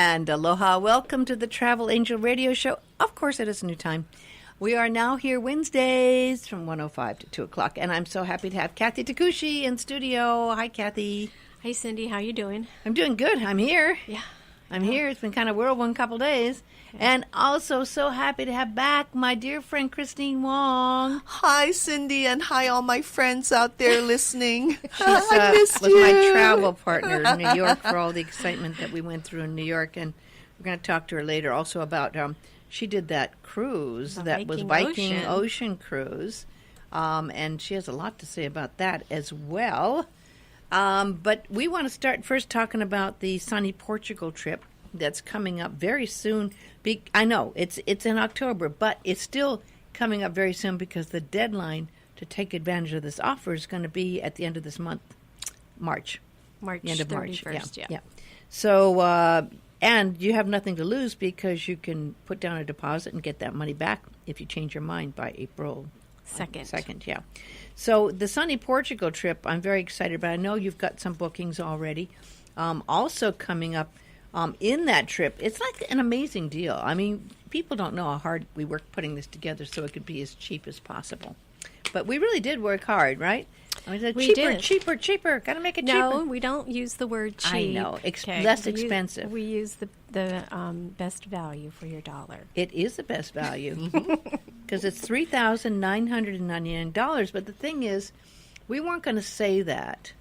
And aloha, welcome to the Travel Angel Radio Show. Of course, it is a new time. We are now here Wednesdays from 1:05 to 2 o'clock, and I'm so happy to have Kathy Takushi in studio. Hi, Kathy. Hi, Cindy. How you doing? I'm doing good. I'm here. Yeah. I'm here. It's been kind of whirlwind couple days. Yeah. And also so happy to have back my dear friend Christine Wong. Hi, Cindy, and hi, all my friends out there listening. I missed you. Was my travel partner in New York for all the excitement that we went through in New York. And we're going to talk to her later also about, she did that cruise that was Viking Ocean cruise. And she has a lot to say about that as well. But we want to start first talking about the sunny Portugal trip that's coming up very soon. I know it's in October, but it's still coming up very soon because the deadline to take advantage of this offer is going to be at the end of this month, March. The end of March. 31st, yeah. So, and you have nothing to lose because you can put down a deposit and get that money back if you change your mind by April 2nd, yeah. So the sunny Portugal trip, I'm very excited about. I know you've got some bookings already. Also coming up in that trip, it's like an amazing deal. I mean, people don't know how hard we worked putting this together so it could be as cheap as possible. But we really did work hard, right? I mean, we did. Cheaper. Got to make it cheaper. No, we don't use the word cheap. I know. Less expensive. We use the best value for your dollar. It is the best value because it's $3,999. But the thing is, we weren't going to say that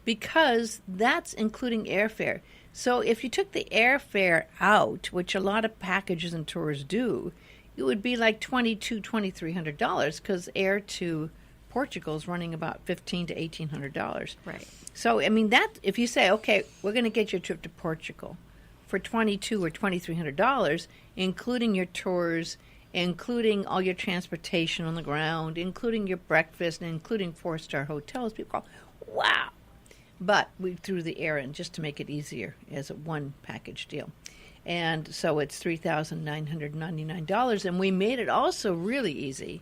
because that's including airfare. So if you took the airfare out, which a lot of packages and tours do, it would be like $2,300 because air to Portugal is running about $1,500 to $1,800. Right. So I mean that if you say, okay, we're going to get your trip to Portugal for $2,200 or $2,300, including your tours, including all your transportation on the ground, including your breakfast, and including 4-star hotels, people go, wow. But we threw the air in just to make it easier as a one package deal. And so it's $3,999. And we made it also really easy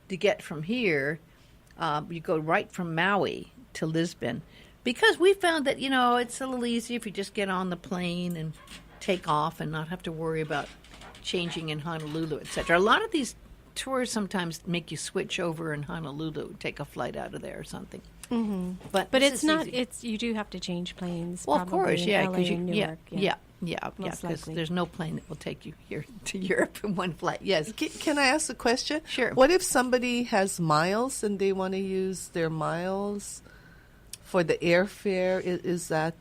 to get from here. You go right from Maui to Lisbon. Because we found that, it's a little easier if you just get on the plane and take off and not have to worry about changing in Honolulu, etc. A lot of these tours sometimes make you switch over in Honolulu, take a flight out of there or something. Mm-hmm. But it's not. Easy. You do have to change planes. Well, of course, yeah, because because there's no plane that will take you here to Europe in one flight. Yes. Can I ask a question? Sure. What if somebody has miles and they want to use their miles for the airfare? Is that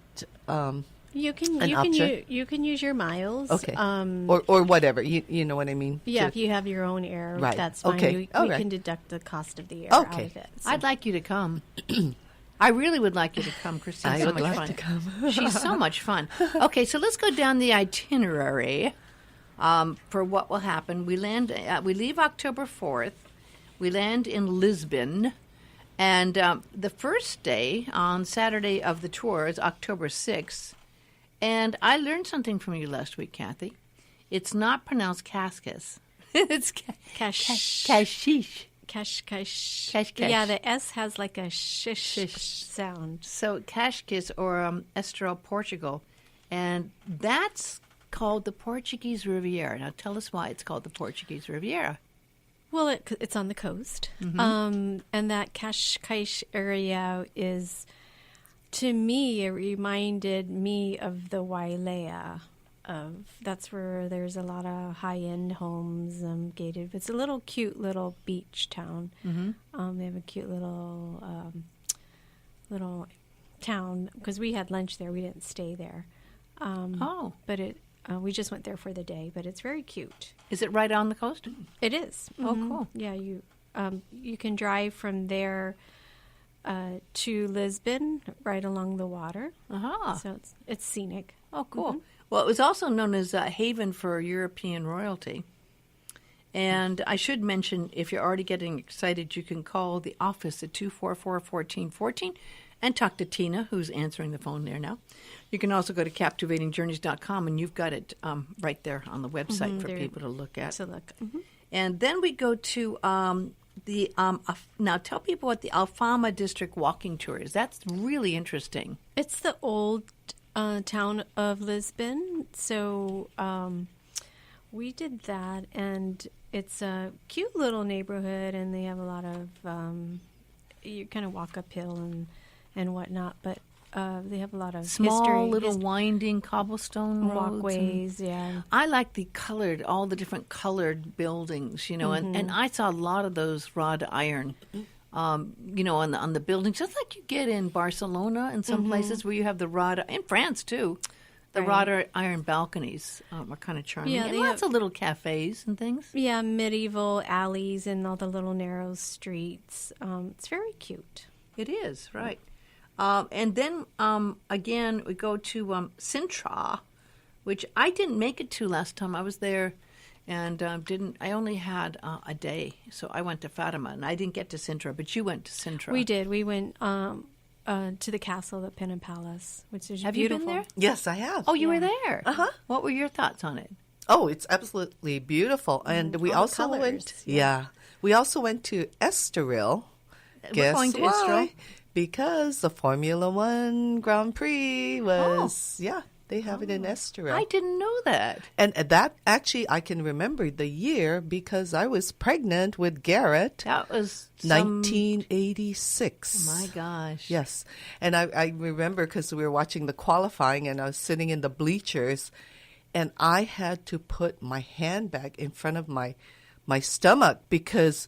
you can use your miles. Okay. Or whatever. You know what I mean? Yeah, if you have your own air, right. That's fine. Okay. We can deduct the cost of the air out of it. So. I'd like you to come. I really would like you to come, Christine. I would love to come. She's so much fun. Okay, so let's go down the itinerary for what will happen. We leave October 4th. We land in Lisbon. And the first day on Saturday of the tour is October 6th. And I learned something from you last week, Kathy. It's not pronounced Cascas. It's Cashish. Cash. Yeah, the S has like a shish sound. So Cascas or Estoril, Portugal. And that's called the Portuguese Riviera. Now tell us why it's called the Portuguese Riviera. Well, it's on the coast. Mm-hmm. And that Cascais area is... To me, it reminded me of the Wailea. That's where there's a lot of high-end homes gated. It's a cute little beach town. Mm-hmm. They have a cute little town because we had lunch there. We didn't stay there. But we just went there for the day. But it's very cute. Is it right on the coast? It is. Oh, cool. Yeah, you can drive from there. To Lisbon, right along the water. So it's scenic. Oh, cool. Mm-hmm. Well, it was also known as a haven for European royalty. And I should mention, if you're already getting excited, you can call the office at 244-1414 and talk to Tina, who's answering the phone there now. You can also go to captivatingjourneys.com, and you've got it right there on the website for people to look at. And then we go to... now tell people what the Alfama District walking tour is. That's really interesting. It's the old town of Lisbon. So we did that, and it's a cute little neighborhood, and they have a lot of you kind of walk uphill and whatnot, but they have a lot of small little winding cobblestone walkways. Yeah, I like all the different colored buildings, and I saw a lot of those wrought iron. On the buildings, just like you get in Barcelona and some places where you have the wrought, in France too, the wrought iron balconies are kind of charming. Yeah, and lots of little cafes and things. Yeah, medieval alleys and all the little narrow streets. It's very cute. It is, right. And then, again, we go to Sintra, which I didn't make it to last time. I was there and I only had a day, so I went to Fatima, and I didn't get to Sintra, but you went to Sintra. We did. We went to the castle, the Pinna Palace, which is have beautiful. You been there? Yes, I have. Oh, you were there? Uh-huh. What were your thoughts on it? Oh, it's absolutely beautiful. And we also went, we also went to Estoril. We're going to Estoril? Because the Formula One Grand Prix was, they have it in Estoril. I didn't know that. And that, actually, I can remember the year because I was pregnant with Garrett. That was 1986. Oh, my gosh. Yes. And I remember because we were watching the qualifying and I was sitting in the bleachers and I had to put my handbag in front of my stomach because...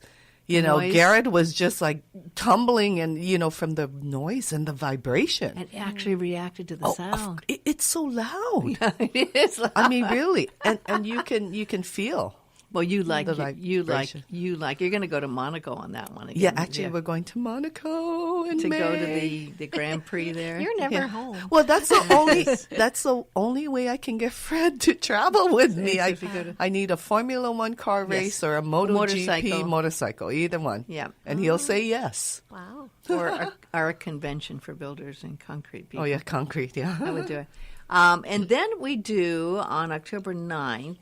Noise. Garrett was just like tumbling and, from the noise and the vibration. And actually reacted to the sound. It's so loud. It is loud. I mean, really. And you can feel. Well, you like the you're going to go to Monaco on that one again. Yeah, actually, we're going to Monaco in May. Go to the Grand Prix there. You're never home. Well, that's the only way I can get Fred to travel with me. I need a Formula One car race or a MotoGP motorcycle, either one. Yeah, and he'll say yes. Wow. or a convention for builders and concrete people. Oh yeah, concrete. Yeah, I would do it. And then we do on October 9th.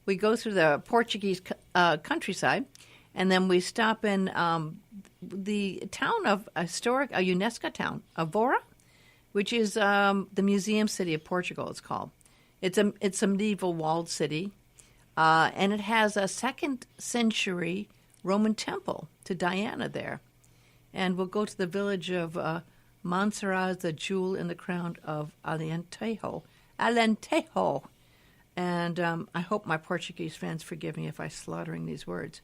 We go through the Portuguese countryside, and then we stop in the town of a UNESCO town, Avora, which is the museum city of Portugal. It's called. It's a medieval walled city, and it has a 2nd century Roman temple to Diana there. And we'll go to the village of Montserrat, the jewel in the crown of Alentejo. And I hope my Portuguese fans forgive me if I'm slaughtering these words.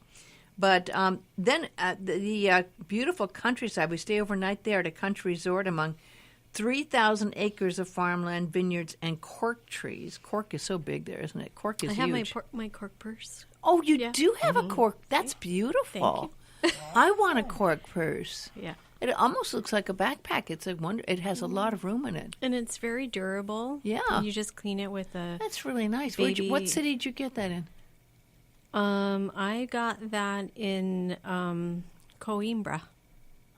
But then the beautiful countryside, we stay overnight there at a country resort among 3,000 acres of farmland, vineyards, and cork trees. Cork is so big there, isn't it? Cork is huge. I have my cork purse. Oh, you do have a cork. That's beautiful. Thank you. I want a cork purse. Yeah. It almost looks like a backpack. It's a wonder. It has a lot of room in it, and it's very durable. Yeah, you just clean it with a. That's really nice. What city did you get that in? I got that in Coimbra.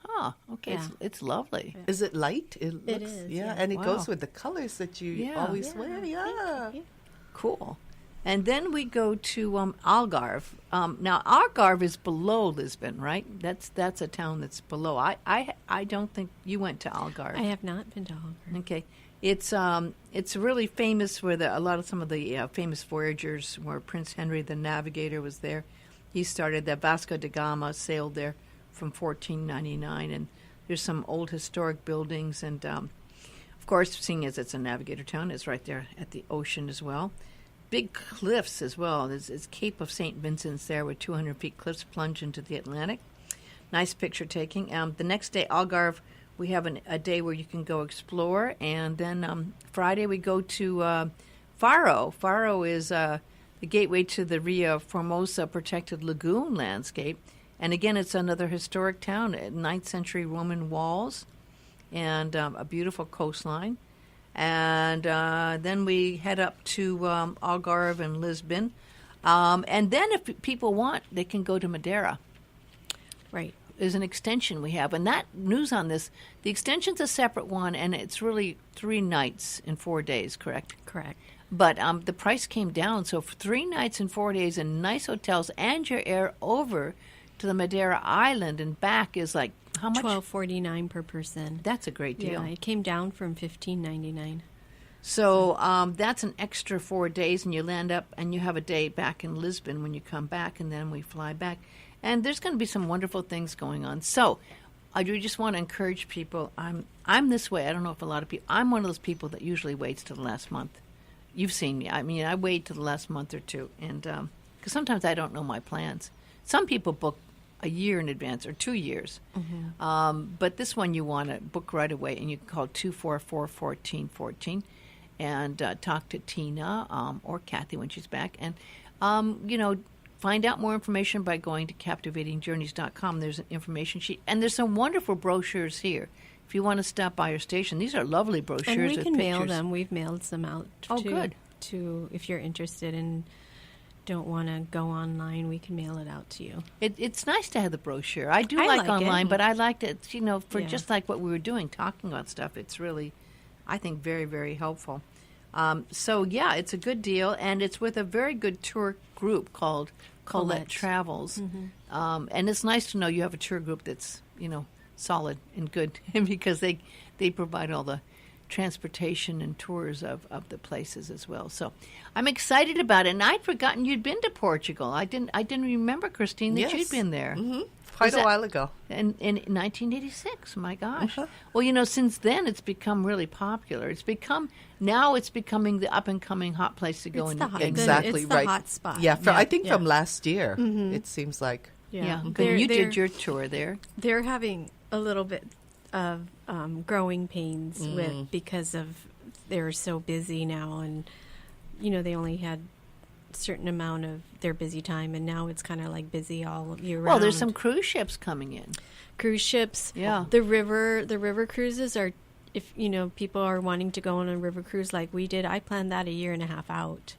Oh, okay. Yeah. It's lovely. Is it light? It is. Yeah, and it goes with the colors that you always wear. Yeah. Cool. And then we go to Algarve. Now, Algarve is below Lisbon, right? That's a town that's below. I don't think you went to Algarve. I have not been to Algarve. Okay. It's really famous for some of the famous voyagers, where Prince Henry the Navigator was there. He started that. Vasco da Gama sailed there from 1499, and there's some old historic buildings. And, of course, seeing as it's a navigator town, it's right there at the ocean as well. Big cliffs as well. There's Cape of St. Vincent's there with 200 feet cliffs plunge into the Atlantic. Nice picture taking. The next day, Algarve, we have a day where you can go explore. And then Friday we go to Faro. Faro is the gateway to the Rio Formosa protected lagoon landscape. And again, it's another historic town, 9th century Roman walls and a beautiful coastline. And then we head up to Algarve and Lisbon. And then if people want, they can go to Madeira. Right. There's an extension we have. And that news on this, the extension's a separate one, and it's really 3 nights and 4 days, correct? Correct. But the price came down. So for 3 nights and 4 days in nice hotels and your air over to the Madeira Island and back is like, how much? $12.49 per person. That's a great deal. Yeah, it came down from $15.99. So that's an extra 4 days, and you land up, and you have a day back in Lisbon when you come back, and then we fly back. And there's going to be some wonderful things going on. So I do just want to encourage people. I'm this way. I don't know if a lot of people. I'm one of those people that usually waits till the last month. You've seen me. I mean, I wait till the last month or two, and because sometimes I don't know my plans. Some people book a year in advance or 2 years. But this one you want to book right away, and you can call 244-1414 and talk to Tina or Kathy when she's back. And, find out more information by going to captivatingjourneys.com. There's an information sheet, and there's some wonderful brochures here. If you want to stop by our station, these are lovely brochures. And we with can mail pictures. them. We've mailed some out. Good. To if you're interested and don't want to go online, we can mail it out to you. It's nice to have the brochure. I do I like like online, it. but I liked it, for Yeah. just like what we were doing, talking about stuff. It's really, I think, very, very helpful. It's a good deal, and it's with a very good tour group called Colette Travels. And it's nice to know you have a tour group that's, solid and good because they provide all the transportation and tours of the places as well. So I'm excited about it. And I'd forgotten you'd been to Portugal. I didn't remember, Christine, that Yes. you'd been there. Quite a while ago. In 1986. My gosh. Well, since then it's become really popular. Now it's becoming the up and coming hot place to go. It's the hot, Exactly it's the right. hot spot. Yeah, I think from last year, it seems like. Yeah. They're- You they're- did your tour there. They're having a little bit of growing pains because of they're so busy now, and they only had a certain amount of their busy time, and now it's kind of like busy all year round. Well, there's some cruise ships coming in. Cruise ships. Yeah. The river cruises are, if people are wanting to go on a river cruise like we did, I planned that a year and a half out.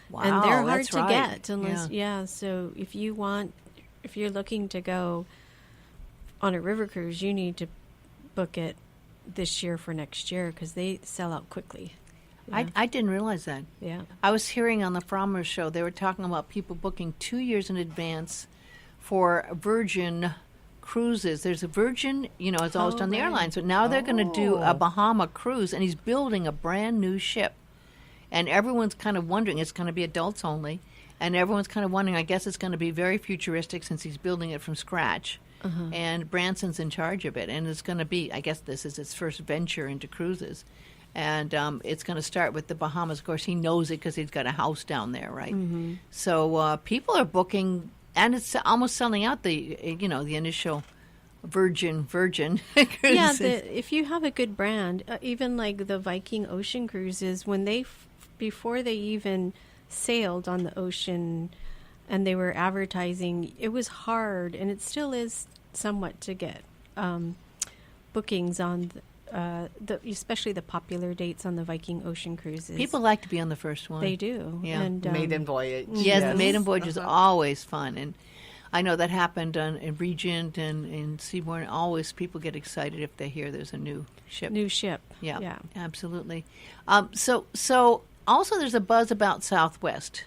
Wow, And they're hard that's to right. get unless so if you're looking to go on a river cruise, you need to book it this year for next year because they sell out quickly. Yeah. I didn't realize that. Yeah. I was hearing on the Frommer show, they were talking about people booking 2 years in advance for Virgin cruises. There's a Virgin, it's always done the airlines, but now they're going to do a Bahama cruise, and he's building a brand new ship. And everyone's kind of wondering, it's going to be adults only, and everyone's kind of wondering, I guess it's going to be very futuristic since he's building it from scratch. And Branson's in charge of it, and it's going to be, I guess this is its first venture into cruises. And it's going to start with the Bahamas. Of course, he knows it because he's got a house down there, right? So people are booking, and it's almost selling out the initial Virgin cruises. Yeah, if you have a good brand, even like the Viking Ocean cruises, when before they even sailed on the ocean and they were advertising, it was hard, and it still is somewhat to get bookings on especially the popular dates on the Viking Ocean cruises. People like to be on the first one. They do. Yeah. And, Maiden voyage. Yes, the maiden voyage is always fun, and I know that happened in Regent and in Seabourn. Always people get excited if they hear there's a new ship. New ship. Yeah, absolutely. So also there's a buzz about Southwest.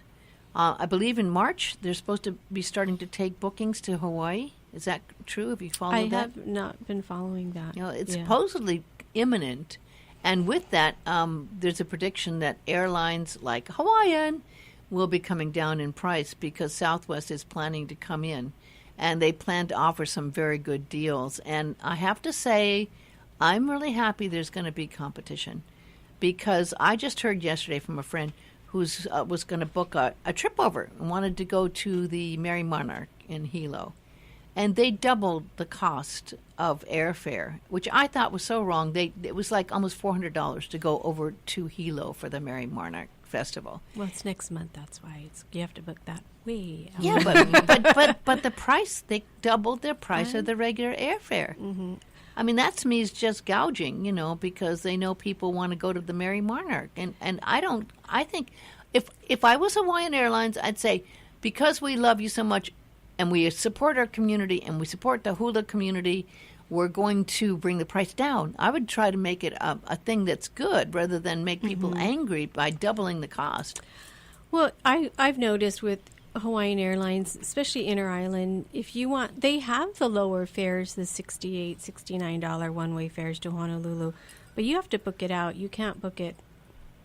I believe in March they're supposed to be starting to take bookings to Hawaii. Is that true? Have you followed that? I have not been following that. It's supposedly imminent. And with that, there's a prediction that airlines like Hawaiian will be coming down in price because Southwest is planning to come in. And they plan to offer some very good deals. And I have to say, I'm really happy there's going to be competition. Because I just heard yesterday from a friend who was going to book a trip over and wanted to go to the Mary Monarch in Hilo. And they doubled the cost of airfare, which I thought was so wrong. It was like almost $400 to go over to Hilo for the Mary Monarch Festival. Well, it's next month. That's why you have to book that way out. Yeah, but the price, they doubled their price of the regular airfare. Mm-hmm. I mean, that to me is just gouging, because they know people want to go to the Mary Monarch. And I think if I was Hawaiian Airlines, I'd say, because we love you so much and we support our community and we support the hula community, we're going to bring the price down. I would try to make it a thing that's good rather than make people angry by doubling the cost. Well, I've noticed with Hawaiian Airlines, especially Inter-Island, if you want, they have the lower fares, the $68, $69 one-way fares to Honolulu, but you have to book it out. You can't book it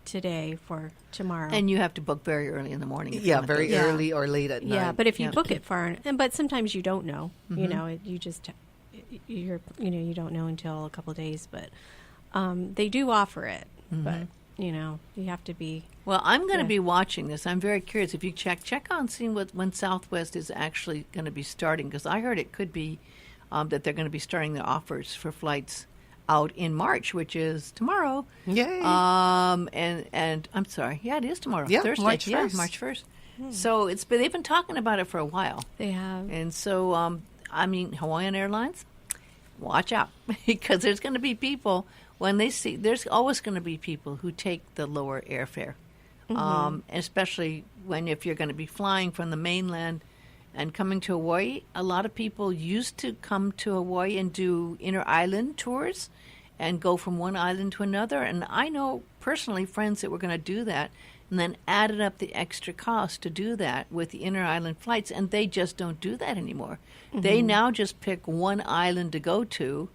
today for tomorrow. And you have to book very early in the morning. If you Yeah, want very those. early or late at night. Yeah, but if you Yeah. book it far, but sometimes you don't know. You know, you just you don't know until a couple of days. But they do offer it. But you have to be. Well, I'm going to Yeah. be watching this. I'm very curious. If you check on seeing when Southwest is actually going to be starting, because I heard it could be that they're going to be starting their offers for flights out in March, which is tomorrow. Yay. And I'm sorry. Yeah, it is tomorrow. Yeah, Thursday. March Yeah, 1st. March 1st. So they've been talking about it for a while. They have. And so, Hawaiian Airlines, watch out because there's going to be people when they see. There's always going to be people who take the lower airfare, especially if you're going to be flying from the mainland and coming to Hawaii. A lot of people used to come to Hawaii and do inter-island tours and go from one island to another. And I know personally friends that were going to do that and then added up the extra cost to do that with the inter-island flights, and they just don't do that anymore. They now just pick one island to go to,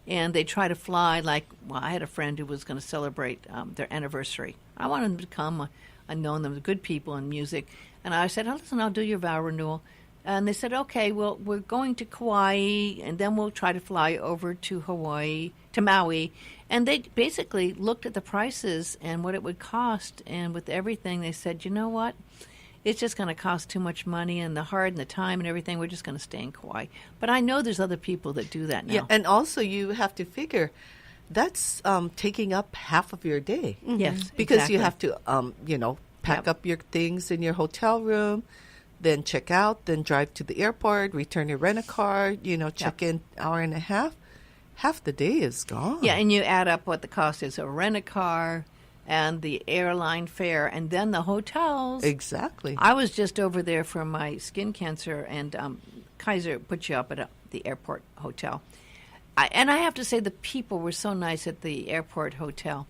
and they try to fly I had a friend who was going to celebrate their anniversary. I wanted them to come. I'd known them, good people in music. And I said, listen, I'll do your vow renewal. And they said, okay, well, we're going to Kauai, and then we'll try to fly over to Maui. And they basically looked at the prices and what it would cost, and with everything, they said, you know what? It's just going to cost too much money and the time and everything. We're just going to stay in Kauai. But I know there's other people that do that now. Yeah, and also you have to figure that's taking up half of your day. Yes, Because exactly. you have to, pack up your things in your hotel room, then check out, then drive to the airport, return your rent-a-car, check in hour and a half. Half the day is gone. Yeah, and you add up what the cost is of rent-a-car and the airline fare and then the hotels. Exactly. I was just over there for my skin cancer, and Kaiser put you up at the airport hotel. And I have to say the people were so nice at the airport hotel.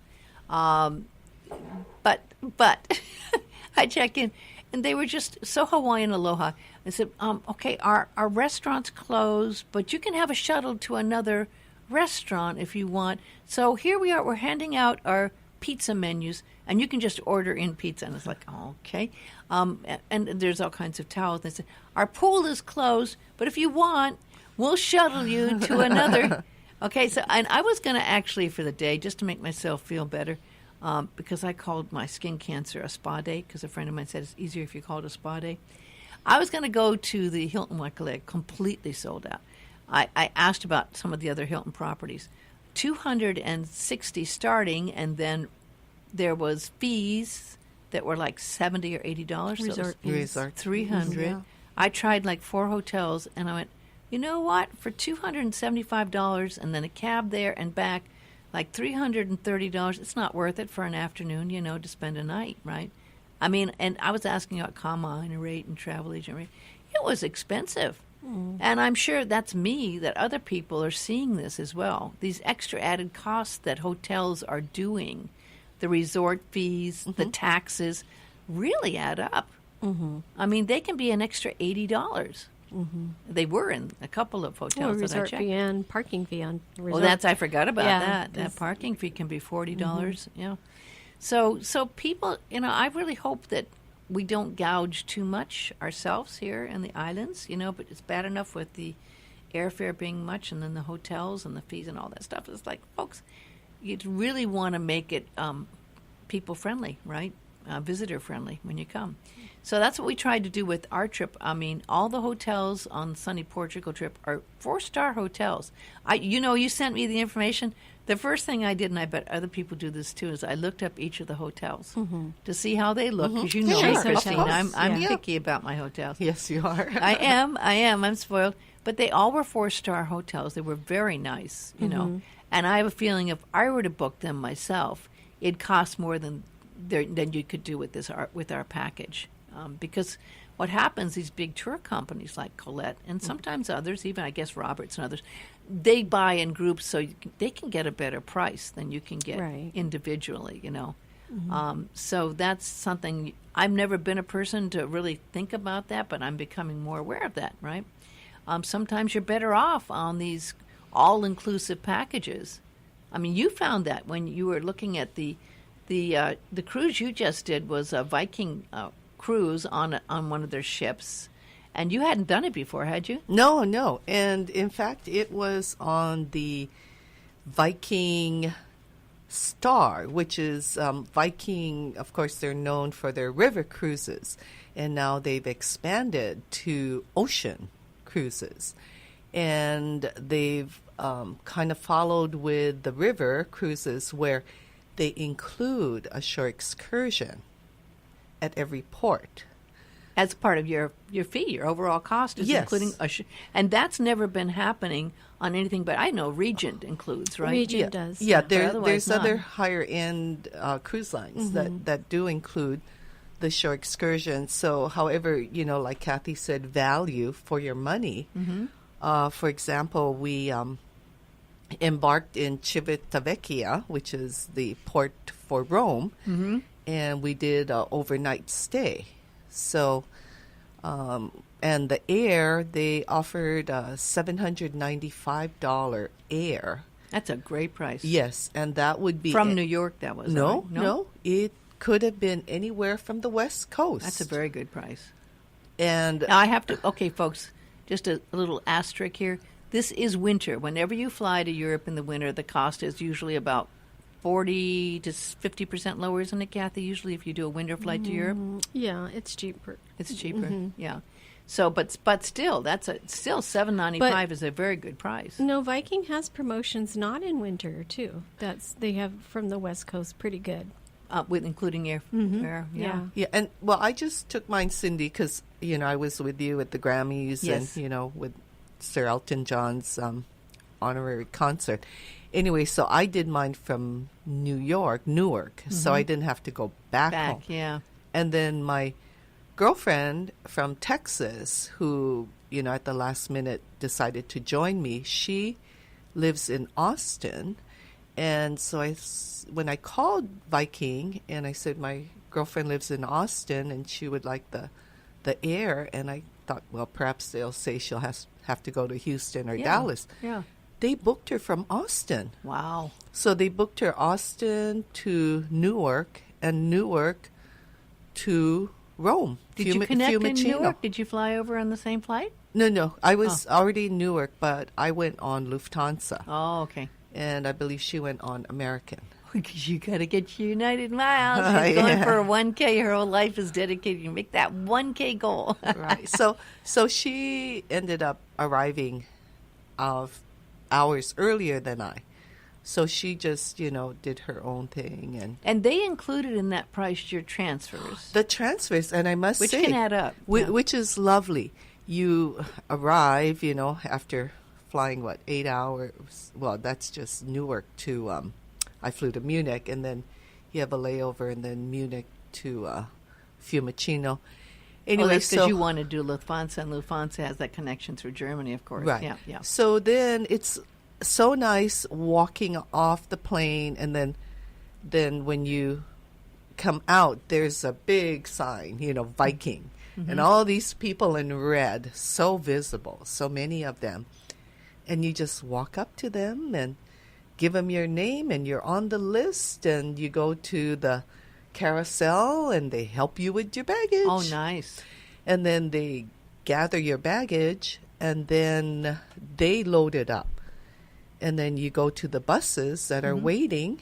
But I check in, and they were just so Hawaiian aloha. I said, okay, our restaurant's closed, but you can have a shuttle to another restaurant if you want. So here we are. We're handing out our pizza menus, and you can just order in pizza. And it's like, okay. And there's all kinds of towels. They said, our pool is closed, but if you want, we'll shuttle you to another. Okay, so and I was going to actually for the day, just to make myself feel better, because I called my skin cancer a spa day, because a friend of mine said it's easier if you call it a spa day. I was going to go to the Hilton Waikele, completely sold out. I asked about some of the other Hilton properties. $260 starting, and then there was fees that were like $70 or $80. Resort fees. Resort. $300. Yeah. I tried like 4 hotels, and I went, you know what? For $275 and then a cab there and back, like $330, it's not worth it for an afternoon, to spend a night, right? I mean, and I was asking about combine rate and travel agent rate. It was expensive. And I'm sure that's me, that other people are seeing this as well. These extra added costs that hotels are doing, the resort fees, the taxes, really add up. I mean, they can be an extra $80. They were in a couple of hotels that I resort checked. fee and parking fee on resort. Well, I forgot about Yeah, that. That parking fee can be $40. Yeah. So people, I really hope that we don't gouge too much ourselves here in the islands, but it's bad enough with the airfare being much and then the hotels and the fees and all that stuff. It's like, folks, you really want to make it people friendly, right? Visitor friendly when you come. So that's what we tried to do with our trip. I mean, all the hotels on the Sunny Portugal trip are 4-star hotels. You sent me the information. The first thing I did, and I bet other people do this too, is I looked up each of the hotels to see how they look. Because you know me, Sure. Christine, Of I'm course. picky about my hotels. Yes, you are. I am. I'm spoiled. But they all were 4-star hotels. They were very nice, And I have a feeling if I were to book them myself, it'd cost more than you could do with our package. Because what happens, these big tour companies like Colette and sometimes others, even I guess Roberts and others, they buy in groups so they can get a better price than you can get individually, So that's something, I've never been a person to really think about that, but I'm becoming more aware of that, right? Sometimes you're better off on these all-inclusive packages. I mean, you found that when you were looking at the the cruise you just did was a Viking cruise on one of their ships, and you hadn't done it before, had you? No. And in fact, it was on the Viking Star, which is Viking. Of course, they're known for their river cruises, and now they've expanded to ocean cruises. And they've kind of followed with the river cruises where they include a shore excursion at every port. As part of your fee, your overall cost is Yes. including and that's never been happening on anything, but I know Regent includes, right? Regent does. Yeah, But there's otherwise other not. higher end cruise lines that do include the shore excursion. So, however, like Kathy said, value for your money. For example, we embarked in Civitavecchia, which is the port for Rome, and we did an overnight stay. So, and the air, they offered a $795 air. That's a great price. Yes, and that would be... From New York, that was. No, right? no. It could have been anywhere from the West Coast. That's a very good price. And Now, I have to, okay, folks, just a little asterisk here. This is winter. Whenever you fly to Europe in the winter, the cost is usually about 40 to 50% lower, isn't it, Kathy? Usually if you do a winter flight to Europe, Yeah, it's cheaper. it's cheaper. Yeah. So, but still, still $795 is a very good price. No, Viking has promotions not in winter too. They have from the West Coast pretty good. With including airfare. Yeah. yeah, and well, I just took mine, Cindy, because I was with you at the Grammys, Yes. and with Sir Elton John's honorary concert. Anyway, so I did mine from Newark, so I didn't have to go back home. Yeah. And then my girlfriend from Texas, who at the last minute decided to join me, she lives in Austin. And so when I called Viking and I said my girlfriend lives in Austin and she would like the air, and I thought, well, perhaps they'll say she'll have to go to Houston or Dallas. Yeah. They booked her from Austin. Wow. So they booked her Austin to Newark and Newark to Rome. Did you connect in Newark? Did you fly over on the same flight? No. I was already in Newark, but I went on Lufthansa. Oh, okay. And I believe she went on American. Because you got to get your United miles. She's going for a 1K. Her whole life is dedicated to make that 1K goal. Right. So she ended up arriving hours earlier than I. So she just, did her own thing. And they included in that price your transfers. The transfers, and I must Which say... can add up. Which is lovely. You arrive, after flying, 8 hours? Well, that's just Newark to... I flew to Munich, and then you have a layover, and then Munich to Fiumicino. Anyway, that's because you want to do Lufthansa, and Lufthansa has that connection through Germany, of course. Right. Yeah. So then it's so nice walking off the plane, and then when you come out, there's a big sign, Viking. And all these people in red, so visible, so many of them. And you just walk up to them and give them your name, and you're on the list, and you go to the carousel, and they help you with your baggage. Oh, nice. And then they gather your baggage, and then they load it up. And then you go to the buses that are waiting,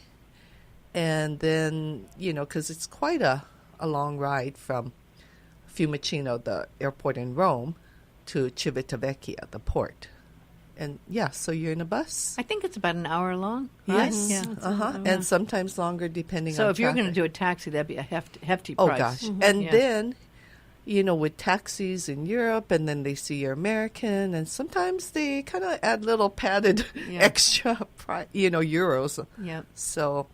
and then, because it's quite a long ride from Fiumicino, the airport in Rome, to Civitavecchia, the port. And, so you're in a bus. I think it's about an hour long. Right? Yes. Yeah. And sometimes longer depending on So if you're going to traffic. do a taxi, that'd be a hefty Oh, price. gosh. And Yeah. then, with taxis in Europe, and then they see you're American, and sometimes they kind of add little padded extra, euros. Yep. So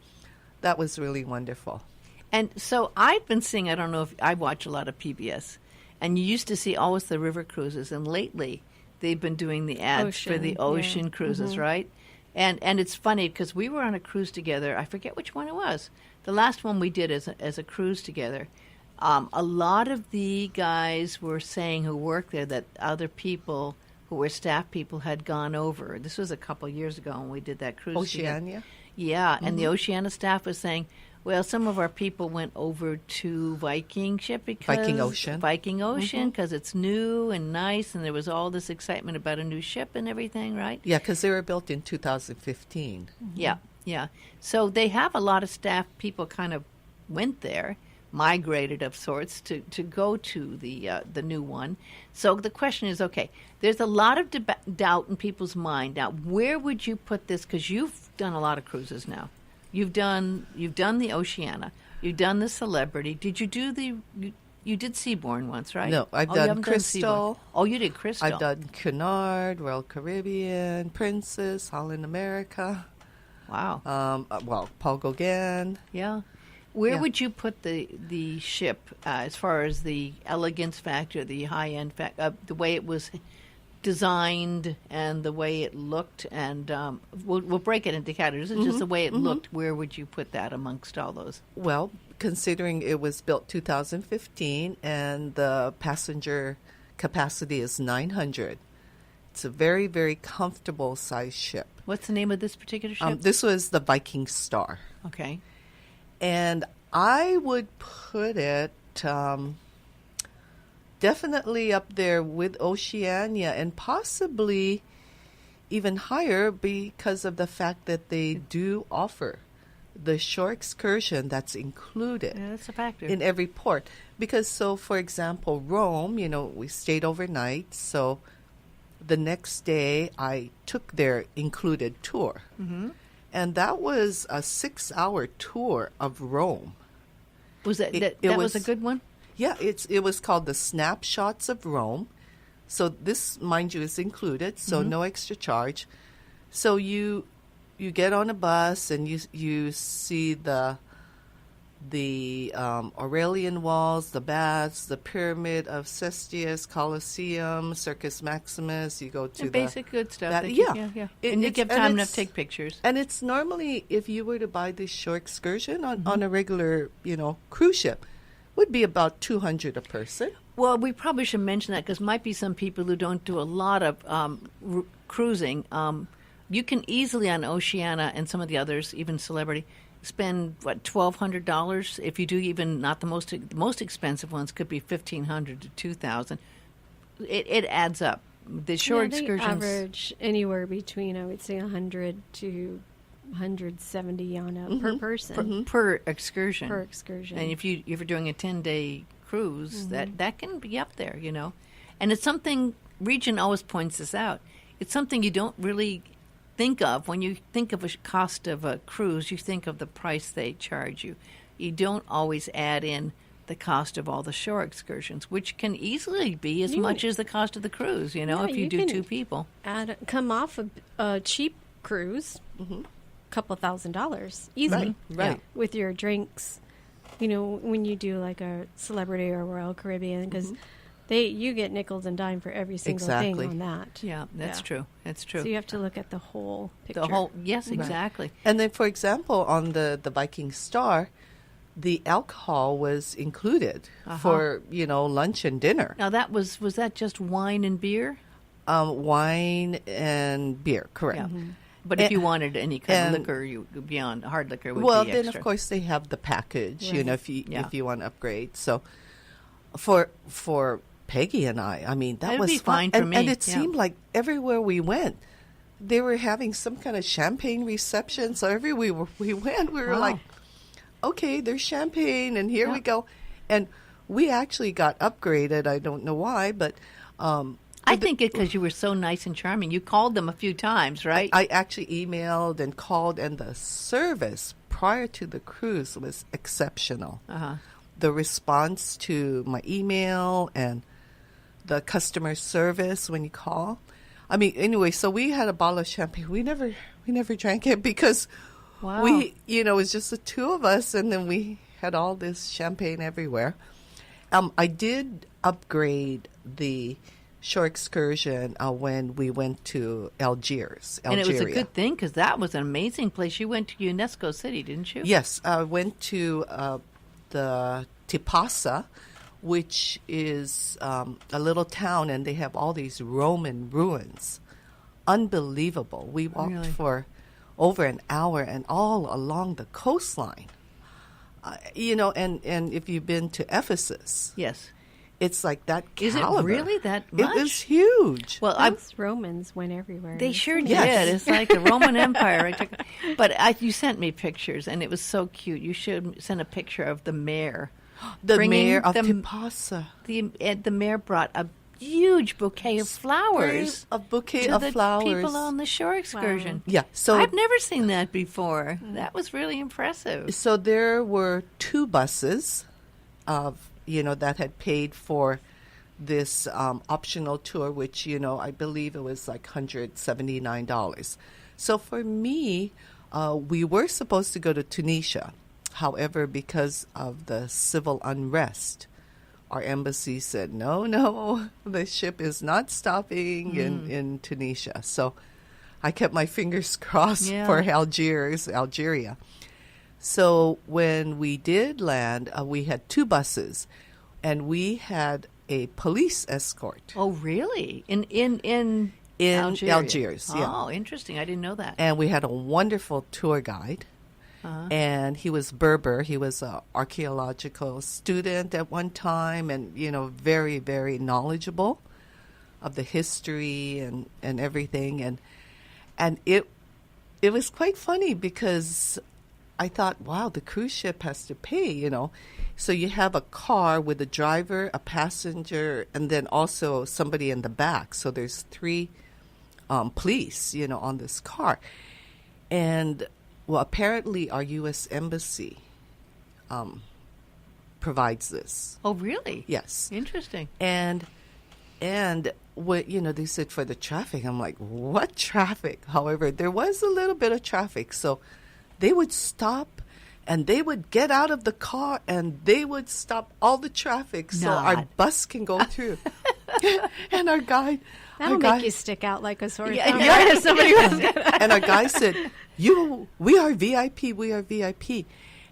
that was really wonderful. And so I've been seeing, I don't know if I watch a lot of PBS, and you used to see always the river cruises, and lately they've been doing the ads for the ocean cruises, right? And it's funny because we were on a cruise together. I forget which one it was. The last one we did as a cruise together. A lot of the guys were saying who worked there that other people who were staff people had gone over. This was a couple years ago when we did that cruise together. Oceania? Yeah, and the Oceania staff was saying, Well, some of our people went over to Viking ship because Viking Ocean. Viking Ocean, because it's new and nice, and there was all this excitement about a new ship and everything, right? Yeah, because they were built in 2015. Yeah, yeah. So they have a lot of staff. People kind of went there, migrated of sorts to go to the new one. So the question is, okay, there's a lot of doubt in people's mind. Now, where would you put this? Because you've done a lot of cruises now. You've done the Oceania. You've done the Celebrity. Did you do you did Seabourn once, right? No, I've done Crystal. Oh, you did Crystal. I've done Cunard, Royal Caribbean, Princess, Holland America. Wow. Paul Gauguin. Yeah. Where Yeah. would you put the ship as far as the elegance factor, the high end factor, the way it was designed and the way it looked? And we'll break it into categories. This is just the way it looked. Where would you put that amongst all those? Well, considering it was built 2015 and the passenger capacity is 900, it's a very, very comfortable size ship. What's the name of this particular ship? This was the Viking Star. Okay. And I would put it definitely up there with Oceania and possibly even higher because of the fact that they do offer the shore excursion that's included Yeah, that's a factor. in every port. Because, so for example, Rome, we stayed overnight. So the next day I took their included tour. Mm-hmm. And that was a 6-hour tour of Rome. Was that It was a was- good one? Yeah, it was called the Snapshots of Rome. So this, mind you, is included, so no extra charge. So you get on a bus and you see the Aurelian walls, the baths, the Pyramid of Cestius, Colosseum, Circus Maximus. You go to The basic good stuff. that- that yeah. yeah. It- And you it's- give and time enough it's- to take pictures. And it's normally, if you were to buy this shore excursion on a regular, cruise ship, would be about $200 a person. Well, we probably should mention that because might be some people who don't do a lot of cruising. You can easily on Oceania and some of the others, even Celebrity, spend $1,200 if you do even not the most expensive ones could be $1,500 to $2,000. It adds up. The shore they excursions average anywhere between, I would say, 100 to 170 on a per person per excursion. per excursion. And if you're doing a 10-day cruise, that can be up there, And it's something, Region always points this out, it's something you don't really think of. When you think of a cost of a cruise, you think of the price they charge you. You don't always add in the cost of all the shore excursions, which can easily be as much as the cost of the cruise, if you do can two people. Come off a cheap cruise, couple $1,000 easily, Right. with your drinks. When you do like a Celebrity or Royal Caribbean, because you get nickels and dime for every single Exactly. thing on that. Yeah, that's true. That's true. So you have to look at the whole picture. Yes, exactly. And then, for example, on the Viking Star, the alcohol was included for, lunch and dinner. Now was that just wine and beer? Wine and beer, correct. Yeah. But if you wanted any kind of liquor, beyond hard liquor would be Well, extra. then of course they have the package. Right. If you want to upgrade. So, for Peggy and I mean that That'd was be fun. fine for me, And it yeah. seemed like everywhere we went, they were having some kind of champagne reception. So everywhere we went, we were Wow. like, okay, there's champagne, and here we Yeah. go. And we actually got upgraded. I don't know why, but. I think it because you were so nice and charming. You called them a few times, right? I actually emailed and called, and the service prior to the cruise was exceptional. The response to my email and the customer service when you call. I mean, anyway, so we had a bottle of champagne. We never drank it because Wow. it was just the two of us, and then we had all this champagne everywhere. I did upgrade the shore excursion when we went to Algiers. And it was a Algeria. good thing because that was an amazing place. You went to UNESCO City, didn't you? Yes, I went to the Tipasa, which is a little town, and they have all these Roman ruins. Unbelievable. We walked Really? for over an hour and all along the coastline. and if you've been to Ephesus, Yes. it's like that Is caliber. it really that much? It was huge. Well, Those Romans went everywhere. they sure did. Yes. It's like the Roman Empire. But you sent me pictures, and it was so cute. You should send a picture of the mayor. The bringing mayor of the- Tipasa. The mayor brought a huge bouquet of flowers A bouquet to of the flowers. people on the shore excursion. Yeah. So I've never seen that before. That was really impressive. So there were 2 buses of, that had paid for this optional tour, which, I believe it was like $179. So for me, we were supposed to go to Tunisia. However, because of the civil unrest, our embassy said, no, the ship is not stopping in Tunisia. So I kept my fingers crossed for Algeria. So when we did land, we had 2 buses, and we had a police escort. Oh, really? In Algiers, yeah. Oh, interesting. I didn't know that. And we had a wonderful tour guide. And he was Berber. He was an archaeological student at one time, and very, very knowledgeable of the history and everything. And it was quite funny because I thought, wow, the cruise ship has to pay, So you have a car with a driver, a passenger, and then also somebody in the back. So there's 3 police, on this car. And well, apparently our U.S. Embassy provides this. Oh, really? Yes. Interesting. And what they said for the traffic. I'm like, what traffic? However, there was a little bit of traffic, so they would stop and they would get out of the car and they would stop all the traffic so our bus can go through. And our guide. That'll make you stick out like a sore thumb. If somebody was And our guy said, we are VIP, we are VIP.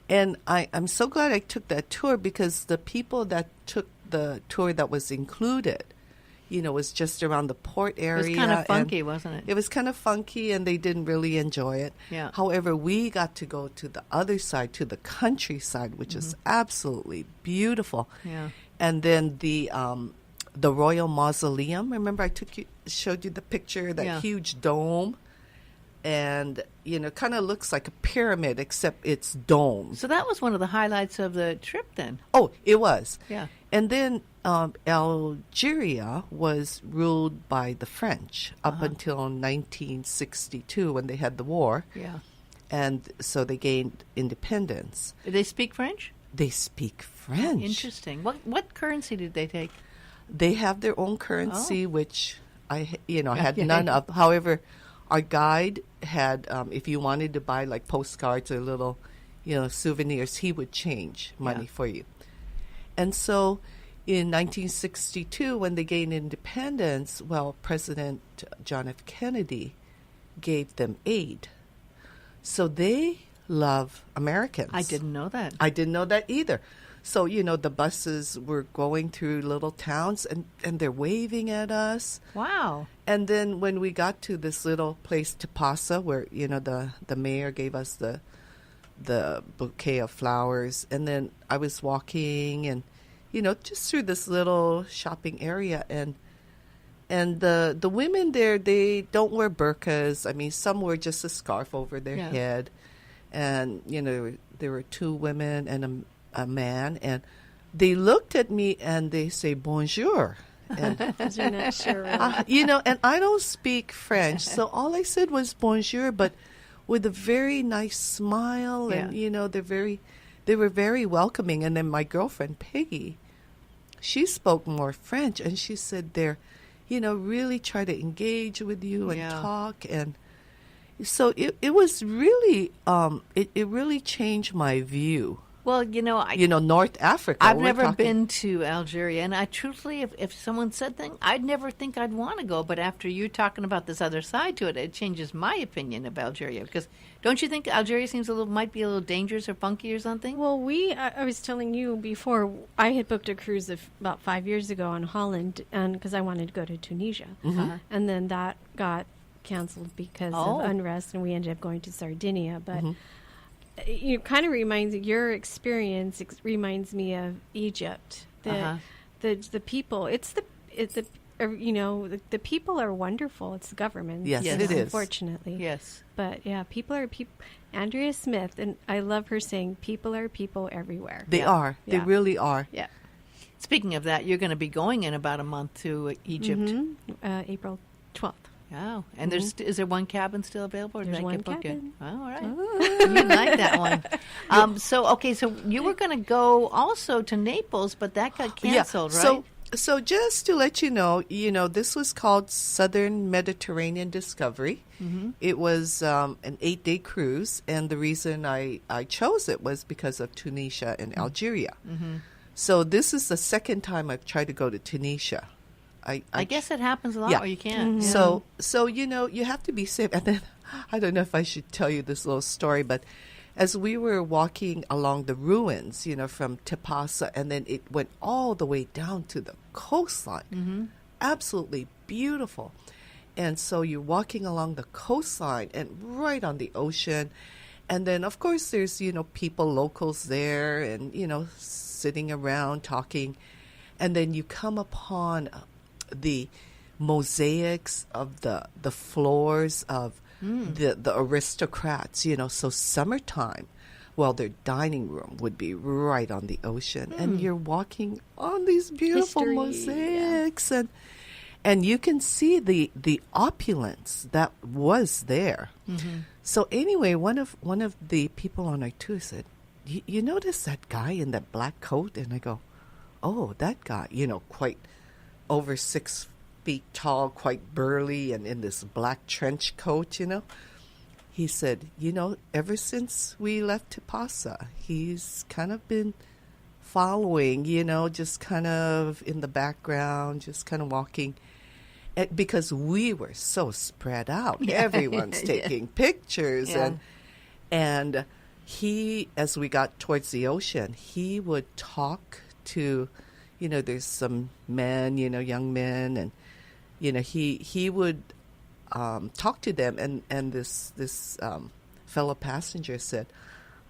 And I'm so glad I took that tour because the people that took the tour that was included, was just around the port area. It was kind of funky, wasn't it? It was kind of funky, and they didn't really enjoy it. Yeah. However, we got to go to the other side, to the countryside, which is absolutely beautiful. Yeah. And then the Royal Mausoleum. Remember, I showed you the picture, that huge dome, and kind of looks like a pyramid except it's domed. So that was one of the highlights of the trip, then. Oh, it was. Yeah. And then Algeria was ruled by the French up until 1962 when they had the war. Yeah. And so they gained independence. Did they speak French? They speak French. Interesting. What currency did they take? They have their own currency, which I had none of. However, our guide had, if you wanted to buy like postcards or little, souvenirs, he would change money for you. And so in 1962, when they gained independence, President John F. Kennedy gave them aid. So they love Americans. I didn't know that. I didn't know that either. So, the buses were going through little towns, and they're waving at us. Wow. And then when we got to this little place, Tipasa, where, the mayor gave us the bouquet of flowers, and then I was walking and, just through this little shopping area, and the women there, they don't wear burqas. I mean, some wear just a scarf over their head. And, there were 2 women and a man, and they looked at me and they say bonjour. And, Because you're not sure. and I don't speak French, so all I said was bonjour, but with a very nice smile, and they were very welcoming. And then my girlfriend Peggy, she spoke more French, and she said they're, really try to engage with you and talk, and so it was really it really changed my view. Well, North Africa. I've never been to Algeria, and I truthfully, if someone said thing, I'd never think I'd want to go. But after you talking about this other side to it, it changes my opinion of Algeria. Because don't you think Algeria might be a little dangerous or funky or something? Well, I was telling you before, I had booked a cruise about 5 years ago on Holland, and because I wanted to go to Tunisia, and then that got canceled because of unrest, and we ended up going to Sardinia. But kind of reminds your experience reminds me of Egypt. The people. The people are wonderful. It's the government. Yes, it is. Unfortunately. Yes. But yeah, people are people. Andrea Smith, and I love her saying, "People are people everywhere." They are. They Yeah. really are. Yeah. Speaking of that, you're going to be going in about a month to Egypt. April 12th. Oh, and is there one cabin still available? Or did There's that one get booked cabin. in? Oh, all right. You like that one. So you were going to go also to Naples, but that got canceled, right? So just to let you know, this was called Southern Mediterranean Discovery. Mm-hmm. It was an 8-day cruise, and the reason I chose it was because of Tunisia and Algeria. Mm-hmm. So this is the second time I've tried to go to Tunisia. I guess it happens a lot where you can't. Mm-hmm. Yeah. So you have to be safe. And then I don't know if I should tell you this little story, but as we were walking along the ruins, from Tipasa, and then it went all the way down to the coastline, absolutely beautiful. And so you're walking along the coastline and right on the ocean. And then, of course, there's, people, locals there and, sitting around talking. And then you come upon the mosaics of the floors of the aristocrats, so summertime, their dining room would be right on the ocean. And you're walking on these beautiful mosaics. Yeah. And you can see the opulence that was there. Mm-hmm. So anyway, one of the people on our tour said, you notice that guy in that black coat? And I go, oh, that guy, quite over 6 feet tall, quite burly, and in this black trench coat, He said, ever since we left Tipasa, he's kind of been following, just kind of in the background, just kind of walking. Because we were so spread out. Yeah. Everyone's taking pictures. Yeah. And he, as we got towards the ocean, he would talk to, there's some men, young men, and, he would talk to them. And this fellow passenger said,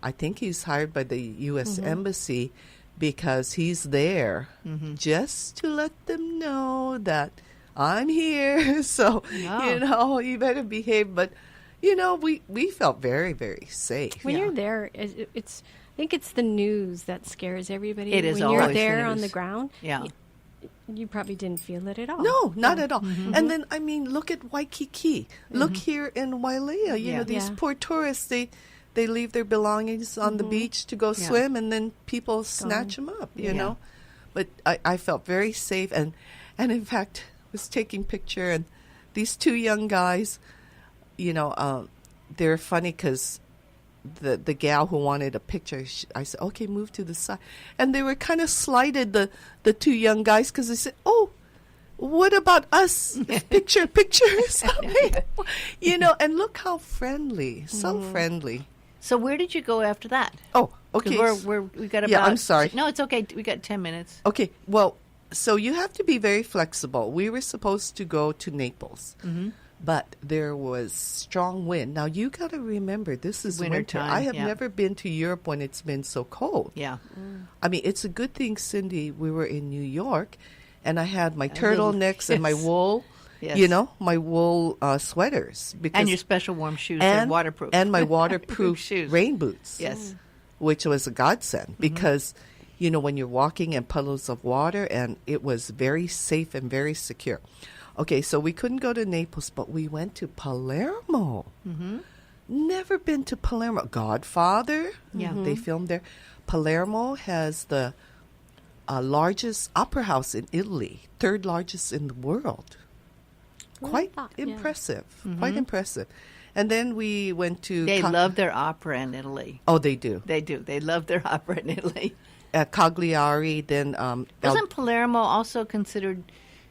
I think he's hired by the U.S. Embassy because he's there just to let them know that I'm here, so, you better behave. But, we felt very, very safe. When you're there, I think it's the news that scares everybody. It is when always you're there the on news. the ground. Yeah. You probably didn't feel it at all. No, not at all. Mm-hmm. And then, look at Waikiki. Look here in Wailea. These poor tourists, they leave their belongings on the beach to go swim, and then people snatch them up, you know. But I felt very safe. And in fact, was taking picture, and these two young guys, they're funny because the gal who wanted a picture, I said, okay, move to the side. And they were kind of slighted, the two young guys, because they said, oh, what about us? Picture. And look how friendly, so friendly. So where did you go after that? Oh, okay. We got about... Yeah, I'm sorry. No, it's okay. We got 10 minutes. Okay, well, so you have to be very flexible. We were supposed to go to Naples, but there was strong wind. Now, you got to remember, this is winter. Time, I have never been to Europe when it's been so cold. Yeah. It's a good thing, Cindy, we were in New York, and I had my turtlenecks and my wool, my wool sweaters. And your special warm shoes and waterproof. And my waterproof shoes. Rain boots. Yes. Which was a godsend because... when you're walking in puddles of water, and it was very safe and very secure. Okay, so we couldn't go to Naples, but we went to Palermo. Mm-hmm. Never been to Palermo. Godfather, they filmed there. Palermo has the largest opera house in Italy, third largest in the world. Quite impressive. Quite impressive. And then we went to... They love their opera in Italy. Oh, they do. They do. They love their opera in Italy. Cagliari, then... Wasn't Palermo also considered...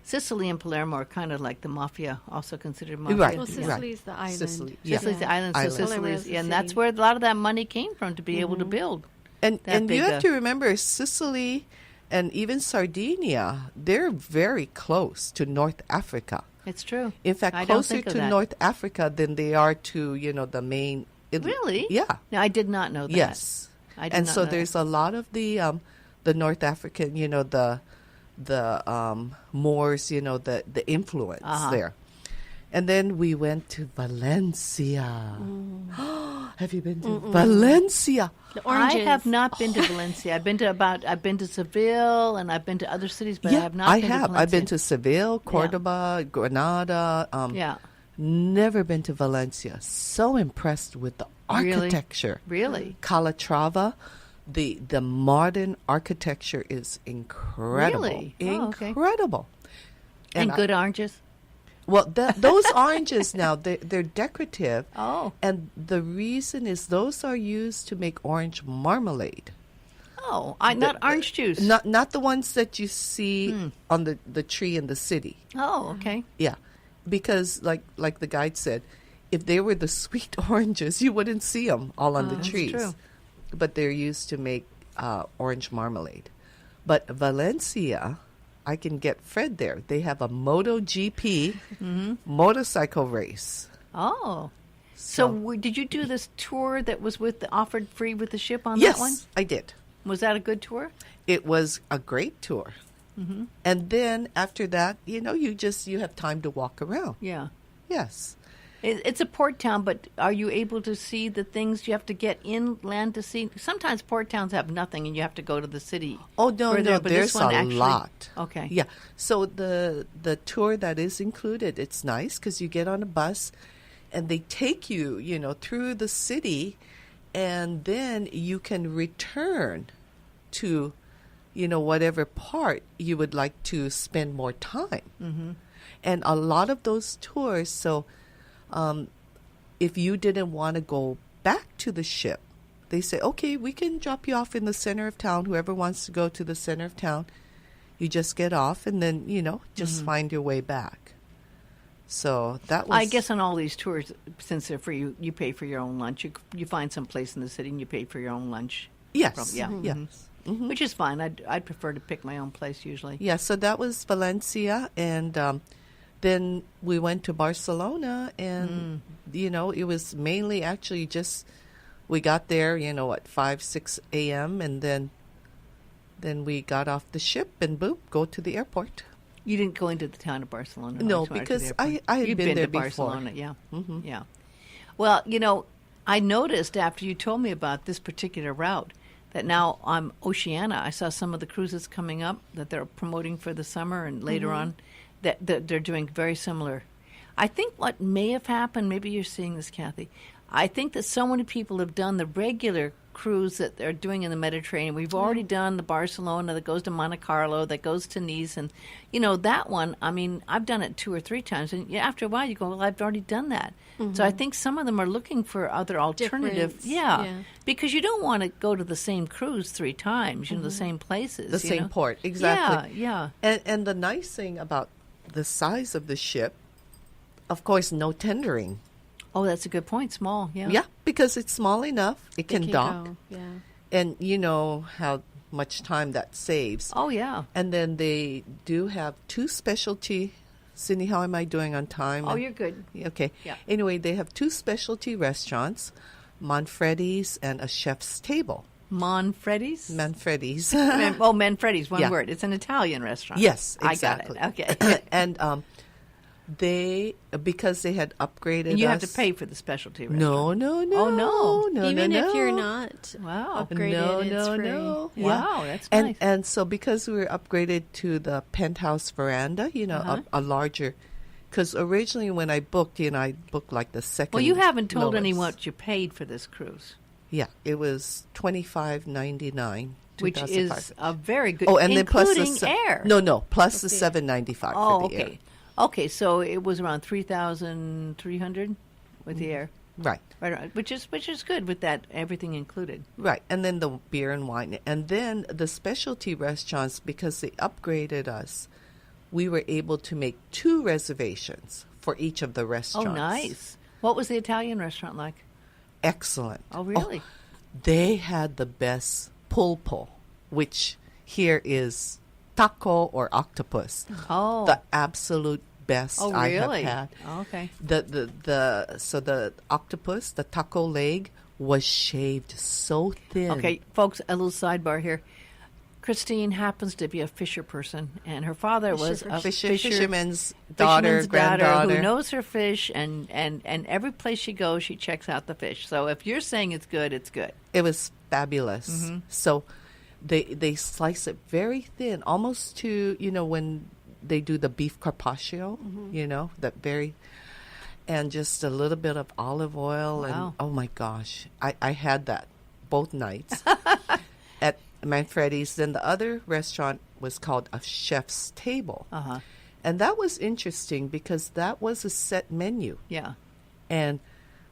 Sicily and Palermo are kind of like the mafia, also considered mafia. Right. Well, Sicily's the island. Sicily. Sicily's the island, so Island. Sicily's... And that's where a lot of that money came from, to be able to build. And you have to remember, Sicily and even Sardinia, they're very close to North Africa. It's true. In fact, closer to North Africa than they are to, the main Really? Yeah. Now, I did not know that. Yes. I did And not so know there's a lot of the North African, the Moors, the influence there. And then we went to Valencia. Have you been to Valencia? The oranges. I have not been to Valencia. I've been to Seville, and I've been to other cities, but I have not been to Valencia. I've been to Seville, Cordoba, Granada. Never been to Valencia. So impressed with the architecture. Really? Calatrava, the modern architecture is incredible. Really? Oh, okay. Incredible. And good oranges? Well, those oranges now, they're decorative. Oh. And the reason is those are used to make orange marmalade. Oh, not orange juice. Not the ones that you see on the tree in the city. Oh, okay. Yeah. Because like the guide said, if they were the sweet oranges, you wouldn't see them all on the trees. That's true. But they're used to make orange marmalade. But Valencia, I can get Fred there. They have a MotoGP motorcycle race. Oh. So did you do this tour that was offered free with the ship on yes, that one? Yes, I did. Was that a good tour? It was a great tour. Mm-hmm. And then after that, you have time to walk around. Yeah. Yes. It's a port town, but are you able to see the things you have to get inland to see? Sometimes port towns have nothing, and you have to go to the city. Oh, no, there's a lot. Okay. Yeah. So the tour that is included, it's nice because you get on a bus, and they take you, through the city, and then you can return to, whatever part you would like to spend more time. Mm-hmm. And a lot of those tours, so... if you didn't want to go back to the ship, they say, okay, we can drop you off in the center of town. Whoever wants to go to the center of town, you just get off and then, just find your way back. So that was... I guess on all these tours, since they're free, you pay for your own lunch. You find some place in the city and you pay for your own lunch. Yes. Probably, yeah. Yes. Mm-hmm. Which is fine. I'd prefer to pick my own place usually. Yeah, so that was Valencia, and then we went to Barcelona, and, it was mainly actually just, we got there, at 5, 6 a.m., and then we got off the ship and, boom, go to the airport. You didn't go into the town of Barcelona? No, because I had You'd been there to before. Barcelona, yeah. Mm-hmm. Yeah. Well, I noticed after you told me about this particular route that now on Oceania, I saw some of the cruises coming up that they're promoting for the summer and later on. That they're doing very similar. I think what may have happened, maybe you're seeing this, Kathy, I think that so many people have done the regular cruise that they're doing in the Mediterranean. We've already done the Barcelona that goes to Monte Carlo, that goes to Nice. And, that one, I mean, I've done it 2 or 3 times. And after a while, you go, well, I've already done that. Mm-hmm. So I think some of them are looking for other alternatives. Yeah. Because you don't want to go to the same cruise 3 times, the same places. The same port, exactly. Yeah. And the nice thing about the size of the ship, of course, no tendering. Oh, that's a good point. Small, yeah. Yeah, because it's small enough. It can dock. Go. Yeah. And you know how much time that saves. Oh, yeah. And then they do have 2 specialty. Cindy, how am I doing on time? Oh, you're good. Okay. Yeah. Anyway, they have 2 specialty restaurants, Manfredi's and a chef's table. Manfredi's? Manfredi's. Manfredi's, one word. It's an Italian restaurant. Yes, exactly. I got it. Okay. And because they had upgraded and you have us- to pay for the specialty restaurant. No. Oh, no. Even no. if you're not Wow. upgraded, it's free. No. Wow, that's and, nice. And so because we were upgraded to the penthouse veranda, a larger, because originally when I booked, I booked like the second. Well, you haven't told anyone lowest. what you paid for this cruise. Yeah, it was $25.99, which is a very good. Oh, and then plus including the air. No, plus the $7.95 for the air. Okay, so it was around 3,300 with the air. Right. Which is good with that everything included. Right, and then the beer and wine, and then the specialty restaurants, because they upgraded us, we were able to make 2 reservations for each of the restaurants. Oh, nice. What was the Italian restaurant like? Excellent. Oh, really? They had the best pulpo, which here is taco or octopus. Oh. The absolute best Oh, I have really? had. Oh, okay. So the octopus, the taco leg, was shaved so thin. Okay, folks, a little sidebar here. Christine happens to be a fisher person, and her father was a fisherman's daughter, granddaughter. who knows her fish, and every place she goes, she checks out the fish. So if you're saying it's good, it's good. It was fabulous. So they slice it very thin, almost to, when they do the beef carpaccio, that very, and just a little bit of olive oil. Wow. And oh my gosh, I had that both nights at Manfredi's. Then the other restaurant was called A Chef's Table. Uh-huh. And that was interesting because that was a set menu. Yeah. And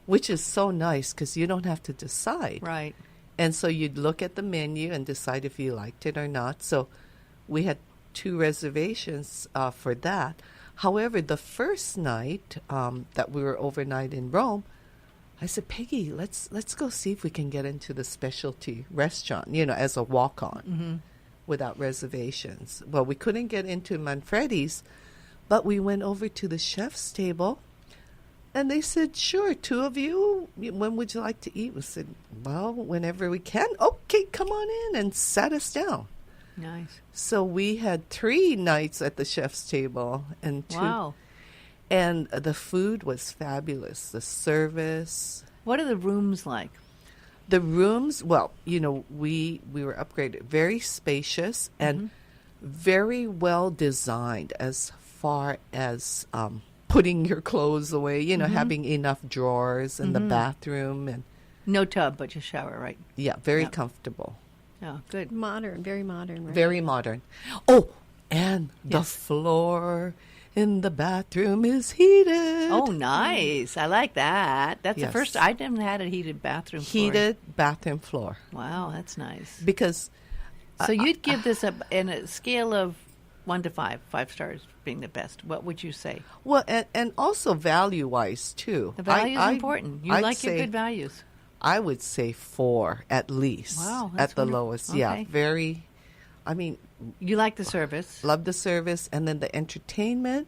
which is so nice because you don't have to decide. Right. And so you'd look at the menu and decide if you liked it or not. So we had 2 reservations for that. However, the first night that we were overnight in Rome, I said, Peggy, let's go see if we can get into the specialty restaurant, as a walk-on without reservations. Well, we couldn't get into Manfredi's, but we went over to the chef's table, and they said, sure, 2 of you, when would you like to eat? We said, well, whenever we can. Okay, come on in, and sat us down. Nice. So we had 3 nights at the chef's table, and 2. Wow. And the food was fabulous. The service. What are the rooms like? The rooms, well, we were upgraded. Very spacious and very well designed as far as putting your clothes away, having enough drawers in the bathroom. And No tub, but just shower, right? yeah, very comfortable. Oh, good. Modern, very modern, right? Very modern. Oh, and the Yes. floor in the bathroom is heated. Oh, nice. I like that. That's the Yes. first. I never had a heated bathroom floor. Heated bathroom floor. Wow, that's nice. Because So you'd give this in a scale of 1 to 5, 5 stars being the best. What would you say? well, and also value-wise, too. The value is important. You I'd like your say- good values. I would say 4 at least. Wow, that's at the wonderful. lowest. Okay. Yeah, very. I mean, You like the service. love the service, and then the entertainment.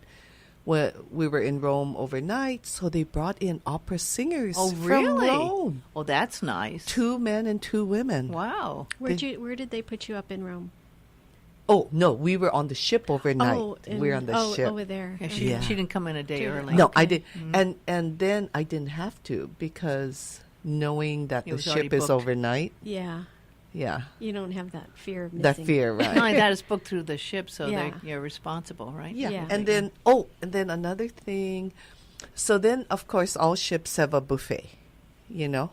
We were in Rome overnight, so they brought in opera singers Oh, from really? Rome. Oh, that's nice. 2 men and 2 women. Wow. Where did they put you up in Rome? Oh no, we were on the ship overnight. and- we were on the ship. over there. Yeah, Okay. she didn't come in a day Did- early. No, I Okay. did, and then I didn't have to because knowing that It the was already ship is booked. overnight. Yeah, Yeah, you don't have that fear of that missing. fear, right? Not only that, it's booked through the ship, so Yeah. you're responsible, right? Yeah. Yeah. And then another thing. So then of course all ships have a buffet,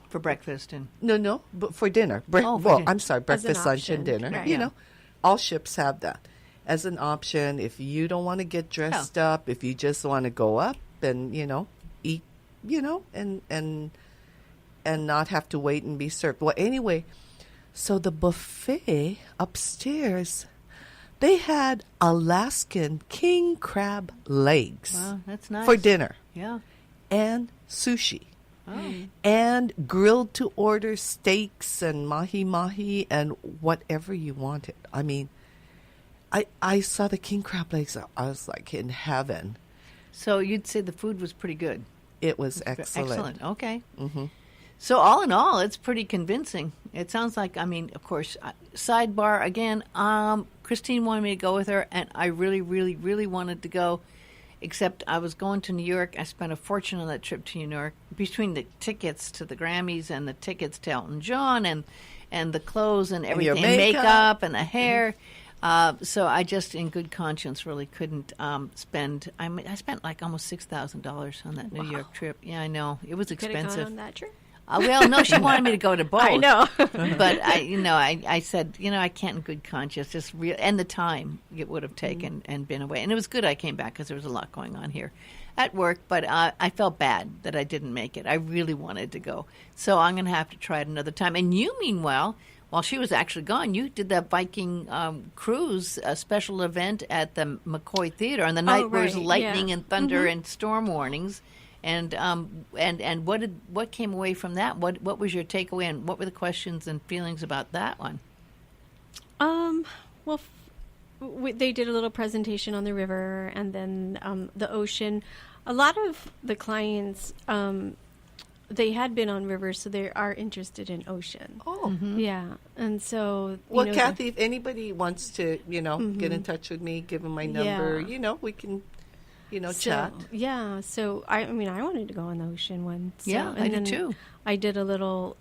For breakfast and No, but for dinner. Oh, for well, dinner. I'm sorry, breakfast, lunch, and option. dinner. Right. You know, all ships have that as an option. If you don't want to get dressed up, if you just want to go up and eat, and not have to wait and be served. Well, anyway, so the buffet upstairs, they had Alaskan king crab legs wow, that's nice. for dinner Yeah. and sushi. Oh. And grilled to order steaks and mahi and whatever you wanted. I mean, I saw the king crab legs. I was like in heaven. So you'd say the food was pretty good. It was excellent. Excellent. Okay. Mm-hmm. So all in all, it's pretty convincing. It sounds like, of course, sidebar again. Christine wanted me to go with her, and I really, really, really wanted to go. Except I was going to New York. I spent a fortune on that trip to New York between the tickets to the Grammys and the tickets to Elton John and the clothes and everything, your makeup. and the hair. So I just, in good conscience, really couldn't spend. I spent like almost $6,000 on that New York trip. Yeah, I know it was Could have gone expensive. on that trip. Well, no, she wanted me to go to both. I know. But I said, I can't in good conscience, just and the time it would have taken and been away. And it was good I came back because there was a lot going on here at work. But I felt bad that I didn't make it. I really wanted to go. So I'm going to have to try it another time. And you, meanwhile, while she was actually gone, you did that Viking cruise, a special event at the McCoy Theater on the night where it was right, lightning yeah. and thunder and storm warnings. And what came away from that? What was your takeaway, and what were the questions and feelings about that one? Well, they did a little presentation on the river and then the ocean. A lot of the clients, they had been on rivers, so they are interested in ocean. Oh. Yeah. And so... Well, Kathy, if anybody wants to, get in touch with me, give them my number, we can, chat. Yeah. So, I wanted to go on the ocean once. So, Yeah, I did too. I did a little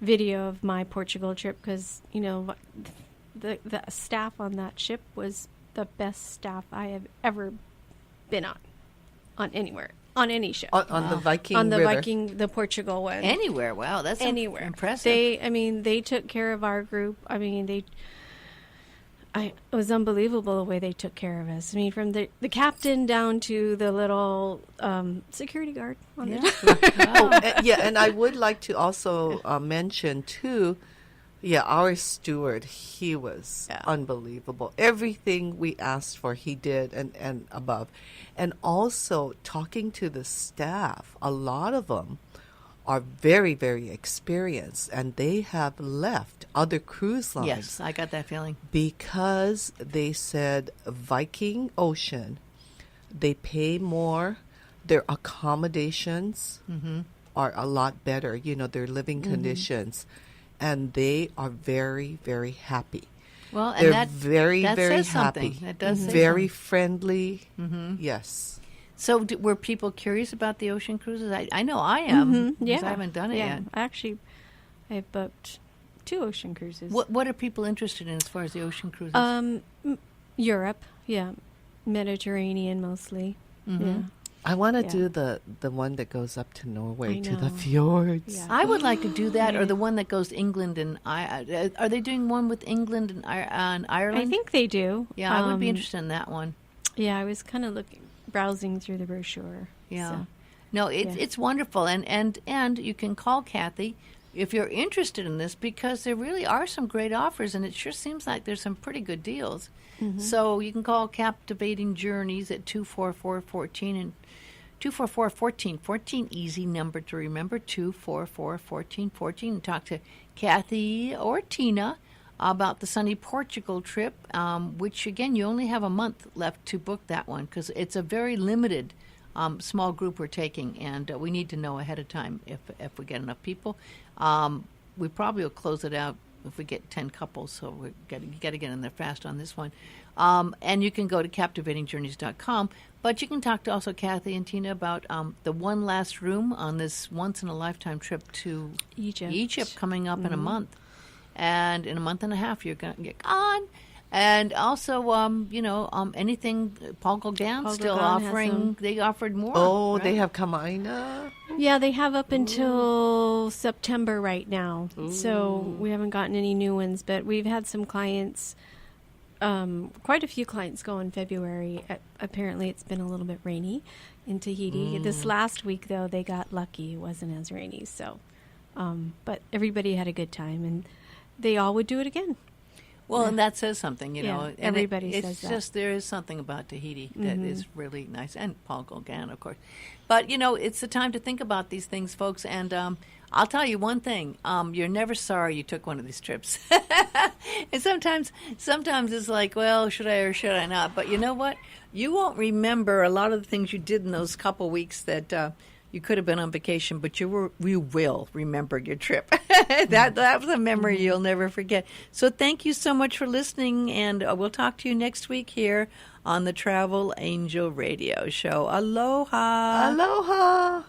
video of my Portugal trip because, the staff on that ship was the best staff I have ever been on anywhere, on any ship. On the Viking On the River. the Portugal one. Anywhere. Wow, that's Anywhere. impressive. They took care of our group. It was unbelievable the way they took care of us. I mean, from the captain down to the little security guard on the Yeah, and I would like to also mention, too, our steward, he was unbelievable. Everything we asked for, he did and above. And also talking to the staff, a lot of them are very, very experienced, and they have left other cruise lines. Yes, I got that feeling. Because they said Viking Ocean, they pay more, their accommodations are a lot better, their living conditions, and they are very, very happy. Well, and they're that very, that very says happy. Something. That does say very something. friendly. Yes. So, were people curious about the ocean cruises? I know I am. Because I haven't done it yet. I've booked 2 ocean cruises. What are people interested in as far as the ocean cruises? Europe, Mediterranean mostly. Yeah. I want to do the one that goes up to Norway I to the know. fjords. Yeah. I would like to do that, or the one that goes England and are they doing one with England and Ireland? I think they do. Yeah, I would be interested in that one. Yeah, I was kind of browsing through the brochure. Yeah. So. No, it's wonderful, and you can call Kathy if you're interested in this, because there really are some great offers, and it sure seems like there's some pretty good deals. So you can call Captivating Journeys at 244-14 and 244-14. 14, easy number to remember, 244-14-14, and talk to Kathy or Tina about the sunny Portugal trip, which, again, you only have a month left to book that one because it's a very limited small group we're taking, and we need to know ahead of time if we get enough people. We probably will close it out if we get 10 couples, so you got to get in there fast on this one. And you can go to captivatingjourneys.com, but you can talk to also Kathy and Tina about the one last room on this once-in-a-lifetime trip to Egypt coming up in a month. And in a month and a half, you're going to get gone. And also, anything, Paul Gauguin still offering. They offered more. Oh, right? they have Kamaina. Yeah, they have up until September right now. So we haven't gotten any new ones, but we've had some clients, quite a few clients go in February. Apparently it's been a little bit rainy in Tahiti. This last week, though, they got lucky. It wasn't as rainy. So, but everybody had a good time, and they all would do it again. Well, and that says something, know. And everybody says it's that. just, there is something about Tahiti that is really nice. And Paul Gauguin, of course. But, it's the time to think about these things, folks. And I'll tell you one thing. You're never sorry you took one of these trips. And sometimes it's like, well, should I or should I not? But you know what? You won't remember a lot of the things you did in those couple weeks that you could have been on vacation, but you will remember your trip. That was a memory you'll never forget. So thank you so much for listening, and we'll talk to you next week here on the Travel Angel Radio Show. Aloha. Aloha.